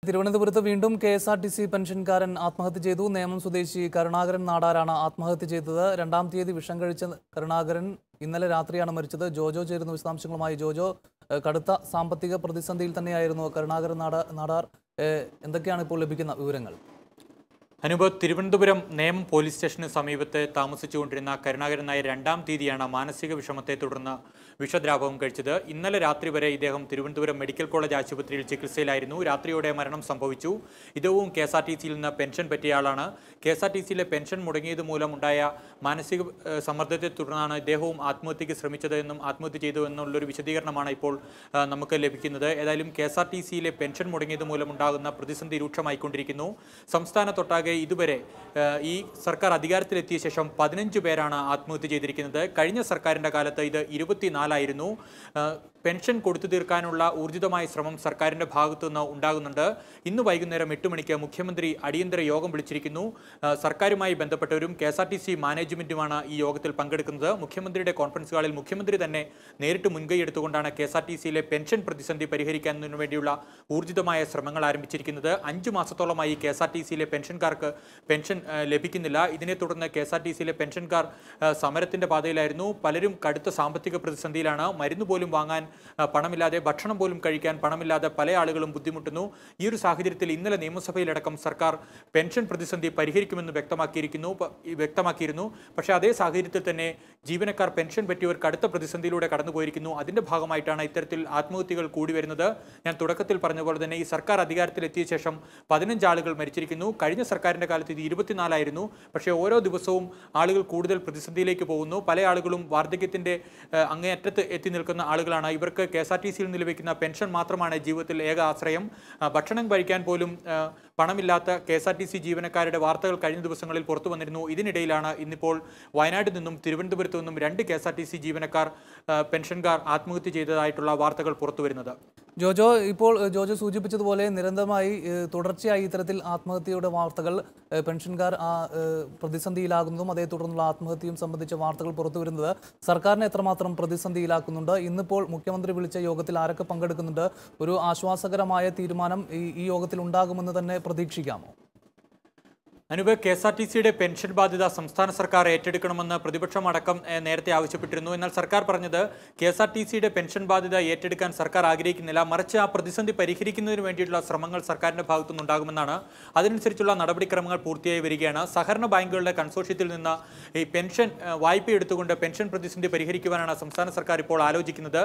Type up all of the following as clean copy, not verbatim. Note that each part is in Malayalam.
തിരുവനന്തപുരത്ത് വീണ്ടും കെഎസ്ആർടിസി പെൻഷൻകാരൻ ആത്മഹത്യ ചെയ്തു. നേമം സ്വദേശി കരുണാകരൻ നാടാരാണ് ആത്മഹത്യ ചെയ്തത്. 2-ാം തീയതി വിഷം കഴിച്ച കരുണാകരൻ ഇന്നലെ രാത്രിയാണ് മരിച്ചത്. ജോജോ ചേരുന്ന വിശദാംശങ്ങളുമായി. ജോജോ, കടുത്ത സാമ്പത്തിക പ്രതിസന്ധിയിൽ തന്നെയായിരുന്നു കരുണാകരൻ നാടാർ. എന്തൊക്കെയാണ് ഇപ്പോൾ ലഭിക്കുന്ന വിവരങ്ങൾ? അനുഭവ്, തിരുവനന്തപുരം നേമം പോലീസ് സ്റ്റേഷന് സമീപത്ത് താമസിച്ചുകൊണ്ടിരുന്ന കരുണാകരൻ നായർ 2-ാം തീയതിയാണ് മാനസിക വിഷമത്തെ തുടർന്ന് വിഷദ്രാവകം കഴിച്ചത്. ഇന്നലെ രാത്രി വരെ ഇദ്ദേഹം തിരുവനന്തപുരം മെഡിക്കൽ കോളേജ് ആശുപത്രിയിൽ ചികിത്സയിലായിരുന്നു. രാത്രിയോടെ മരണം സംഭവിച്ചു. ഇദ്ദേഹവും KSRTCയിൽ നിന്ന് പെൻഷൻ പറ്റിയ ആളാണ്. KSRTCയിലെ പെൻഷൻ മുടങ്ങിയത് മൂലമുണ്ടായ മാനസിക സമ്മർദ്ദത്തെ തുടർന്നാണ് ഇദ്ദേഹവും ആത്മഹത്യയ്ക്ക് ശ്രമിച്ചത് എന്നും ആത്മഹത്യ ചെയ്തു എന്നുള്ളൊരു വിശദീകരണമാണ് ഇപ്പോൾ നമുക്ക് ലഭിക്കുന്നത്. ഏതായാലും KSRTCയിലെ പെൻഷൻ മുടങ്ങിയത് മൂലമുണ്ടാകുന്ന പ്രതിസന്ധി രൂക്ഷമായിക്കൊണ്ടിരിക്കുന്നു. സംസ്ഥാനത്തൊട്ടാകെ ഇതുവരെ ഈ സർക്കാർ അധികാരത്തിലെത്തിയ ശേഷം 15 പേരാണ് ആത്മഹത്യ ചെയ്തിരിക്കുന്നത്. കഴിഞ്ഞ സർക്കാരിൻ്റെ കാലത്ത് ഇത് 24 പെൻഷൻ കൊടുത്തു തീർക്കാനുള്ള ഊർജിതമായ ശ്രമം സർക്കാരിൻ്റെ ഭാഗത്തുനിന്ന് ഉണ്ടാകുന്നുണ്ട്. ഇന്ന് വൈകുന്നേരം 8 മണിക്ക് മുഖ്യമന്ത്രി അടിയന്തര യോഗം വിളിച്ചിരിക്കുന്നു. സർക്കാരുമായി ബന്ധപ്പെട്ടവരും KSRTC മാനേജ്മെൻറ്റുമാണ് ഈ യോഗത്തിൽ പങ്കെടുക്കുന്നത്. മുഖ്യമന്ത്രിയുടെ കോൺഫറൻസ് ഹാളിൽ മുഖ്യമന്ത്രി തന്നെ നേരിട്ട് മുൻകൈ എടുത്തുകൊണ്ടാണ് KSRTCയിലെ പെൻഷൻ പ്രതിസന്ധി പരിഹരിക്കുന്നതിനു വേണ്ടിയുള്ള ഊർജിതമായ ശ്രമങ്ങൾ ആരംഭിച്ചിരിക്കുന്നത്. 5 മാസത്തോളമായി KSRTCയിലെ പെൻഷൻകാർക്ക് പെൻഷൻ ലഭിക്കുന്നില്ല. ഇതിനെ തുടർന്ന് KSRTCയിലെ പെൻഷൻകാർ സമരത്തിൻ്റെ പാതയിലായിരുന്നു. പലരും കടുത്ത സാമ്പത്തിക പ്രതിസന്ധിയിലാണ്. മരുന്ന് പോലും വാങ്ങാൻ പണമില്ലാതെ, ഭക്ഷണം പോലും കഴിക്കാൻ പണമില്ലാതെ പല ആളുകളും ബുദ്ധിമുട്ടുന്നു. ഈ ഒരു സാഹചര്യത്തിൽ ഇന്നലെ നിയമസഭയിലടക്കം സർക്കാർ പെൻഷൻ പ്രതിസന്ധി പരിഹരിക്കുമെന്ന് വ്യക്തമാക്കിയിരുന്നു. പക്ഷേ അതേ സാഹചര്യത്തിൽ തന്നെ ജീവനക്കാർ പെൻഷൻ പറ്റിയവർ കടുത്ത പ്രതിസന്ധിയിലൂടെ കടന്നുപോയിരിക്കുന്നു. അതിൻ്റെ ഭാഗമായിട്ടാണ് ഇത്തരത്തിൽ ആത്മഹത്യകൾ കൂടി വരുന്നത്. ഞാൻ തുടക്കത്തിൽ പറഞ്ഞ പോലെ തന്നെ ഈ സർക്കാർ അധികാരത്തിലെത്തിയ ശേഷം 15 ആളുകൾ മരിച്ചിരിക്കുന്നു. കഴിഞ്ഞ സർക്കാരിൻ്റെ കാലത്ത് ഇത് 24 പക്ഷേ ഓരോ ദിവസവും ആളുകൾ കൂടുതൽ പ്രതിസന്ധിയിലേക്ക് പോകുന്നു. പല ആളുകളും വാർദ്ധക്യത്തിൻ്റെ അങ്ങേയറ്റത്ത് എത്തി നിൽക്കുന്ന ആളുകളാണ്. ഇവർക്ക് KSRTCയിൽ നിന്ന് ലഭിക്കുന്ന പെൻഷൻ മാത്രമാണ് ജീവിതത്തിൽ ഏക ആശ്രയം. ഭക്ഷണം കഴിക്കാൻ പോലും പണമില്ലാത്ത KSRTC ജീവനക്കാരുടെ വാർത്തകൾ കഴിഞ്ഞ ദിവസങ്ങളിൽ പുറത്തു വന്നിരുന്നു. ഇതിനിടയിലാണ് ഇന്നിപ്പോൾ വയനാട്ടിൽ നിന്നും തിരുവനന്തപുരത്തു നിന്നും 2 KSRTC ജീവനക്കാർ പെൻഷൻകാർ ആത്മഹത്യ ചെയ്തതായിട്ടുള്ള വാർത്തകൾ പുറത്തു വരുന്നത്. ഇപ്പോൾ ജോജോ സൂചിപ്പിച്ചതുപോലെ നിരന്തരമായി തുടർച്ചയായി ഇത്തരത്തിൽ ആത്മഹത്യയുടെ വാർത്തകൾ, പെൻഷൻകാർ പ്രതിസന്ധിയിലാകുന്നതും അതേ തുടർന്നുള്ള ആത്മഹത്യയും സംബന്ധിച്ച വാർത്തകൾ പുറത്തു വരുന്നത് സർക്കാരിനെ എത്രമാത്രം പ്രതിസന്ധിയിലാക്കുന്നുണ്ട്? ഇന്നിപ്പോൾ മുഖ്യമന്ത്രി വിളിച്ച യോഗത്തിൽ ആരൊക്കെ പങ്കെടുക്കുന്നുണ്ട്? ഒരു ആശ്വാസകരമായ തീരുമാനം ഈ യോഗത്തിൽ ഉണ്ടാകുമെന്ന് തന്നെ പ്രതീക്ഷിക്കാമോ? അനുഭവ്, KSRTCയുടെ പെൻഷൻ ബാധ്യത സംസ്ഥാന സർക്കാർ ഏറ്റെടുക്കണമെന്ന് പ്രതിപക്ഷമടക്കം നേരത്തെ ആവശ്യപ്പെട്ടിരുന്നു. എന്നാൽ സർക്കാർ പറഞ്ഞത് KSRTCയുടെ പെൻഷൻ ബാധ്യത ഏറ്റെടുക്കാൻ സർക്കാർ ആഗ്രഹിക്കുന്നില്ല, മറിച്ച് ആ പ്രതിസന്ധി പരിഹരിക്കുന്നതിന് വേണ്ടിയിട്ടുള്ള ശ്രമങ്ങൾ സർക്കാരിൻ്റെ ഭാഗത്തുനിന്നുണ്ടാകുമെന്നാണ്. അതിനനുസരിച്ചുള്ള നടപടിക്രമങ്ങൾ പൂർത്തിയായി വരികയാണ്. സഹകരണ ബാങ്കുകളുടെ കൺസോർഷ്യത്തിൽ നിന്ന് ഈ പെൻഷൻ വായ്പ എടുത്തുകൊണ്ട് പെൻഷൻ പ്രതിസന്ധി പരിഹരിക്കുവാനാണ് സംസ്ഥാന സർക്കാർ ഇപ്പോൾ ആലോചിക്കുന്നത്.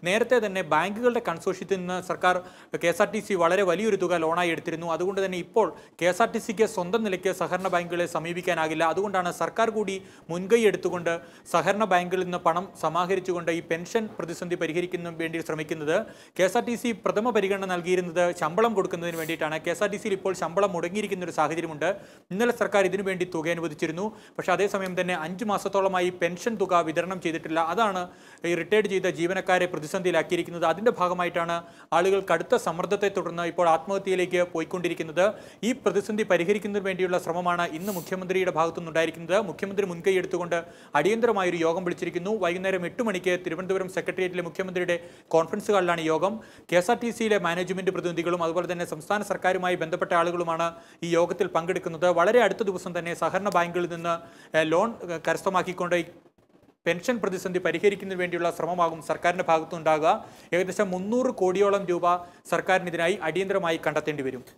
നേരത്തെ തന്നെ ബാങ്കുകളുടെ കൺസോർഷ്യത്തിൽ നിന്ന് സർക്കാർ KSRTC വളരെ വലിയൊരു തുക ലോണായി എടുത്തിരുന്നു. അതുകൊണ്ട് തന്നെ ഇപ്പോൾ KSRTCക്ക് സ്വന്തം നിലയ്ക്ക് സഹകരണ ബാങ്കുകളെ സമീപിക്കാനാകില്ല. അതുകൊണ്ടാണ് സർക്കാർ കൂടി മുൻകൈ എടുത്തുകൊണ്ട് സഹകരണ ബാങ്കുകളിൽ നിന്ന് പണം സമാഹരിച്ചുകൊണ്ട് ഈ പെൻഷൻ പ്രതിസന്ധി പരിഹരിക്കുന്നതിന് വേണ്ടി ശ്രമിക്കുന്നത്. KSRTC പ്രഥമ പരിഗണന നൽകിയിരുന്നത് ശമ്പളം കൊടുക്കുന്നതിന് വേണ്ടിയിട്ടാണ്. KSRTCയിൽ ഇപ്പോൾ ശമ്പളം മുടങ്ങിയിരിക്കുന്ന ഒരു സാഹചര്യമുണ്ട്. ഇന്നലെ സർക്കാർ ഇതിനു വേണ്ടി തുക അനുവദിച്ചിരുന്നു. പക്ഷേ അതേസമയം തന്നെ 5 മാസത്തോളമായി പെൻഷൻ തുക വിതരണം ചെയ്തിട്ടില്ല. അതാണ് ഈ റിട്ടയർഡ് ചെയ്ത ജീവനക്കാരെ പ്രതിസന്ധിയിലാക്കിയിരിക്കുന്നത്. അതിൻ്റെ ഭാഗമായിട്ടാണ് ആളുകൾ കടുത്ത സമ്മർദ്ദത്തെ തുടർന്ന് ഇപ്പോൾ ആത്മഹത്യയിലേക്ക് പോയിക്കൊണ്ടിരിക്കുന്നത്. ഈ പ്രതിസന്ധി പരിഹരിക്കുന്നതിന് വേണ്ടിയുള്ള ശ്രമമാണ് ഇന്ന് മുഖ്യമന്ത്രിയുടെ ഭാഗത്തുനിന്നുണ്ടായിരിക്കുന്നത്. മുഖ്യമന്ത്രി മുൻകൈ എടുത്തുകൊണ്ട് അടിയന്തരമായൊരു യോഗം വിളിച്ചിരിക്കുന്നു. വൈകുന്നേരം 8 മണിക്ക് തിരുവനന്തപുരം സെക്രട്ടേറിയറ്റിലെ മുഖ്യമന്ത്രിയുടെ കോൺഫറൻസ് ഹാളിലാണ് യോഗം. KSRTCയിലെ മാനേജ്മെന്റ് പ്രതിനിധികളും അതുപോലെ തന്നെ സംസ്ഥാന സർക്കാരുമായി ബന്ധപ്പെട്ട ആളുകളുമാണ് ഈ യോഗത്തിൽ പങ്കെടുക്കുന്നത്. വളരെ അടുത്ത ദിവസം തന്നെ സഹകരണ ബാങ്കുകളിൽ നിന്ന് ലോൺ കരസ്ഥമാക്കിക്കൊണ്ട് പെൻഷൻ പ്രതിസന്ധി പരിഹരിക്കുന്നതിന് വേണ്ടിയുള്ള ശ്രമമാകും സർക്കാരിൻ്റെ ഭാഗത്തുനിന്നുണ്ടാകുക. ഏകദേശം 300 കോടിയോളം രൂപ സർക്കാരിനെതിരായി അടിയന്തരമായി കണ്ടെത്തേണ്ടി വരും.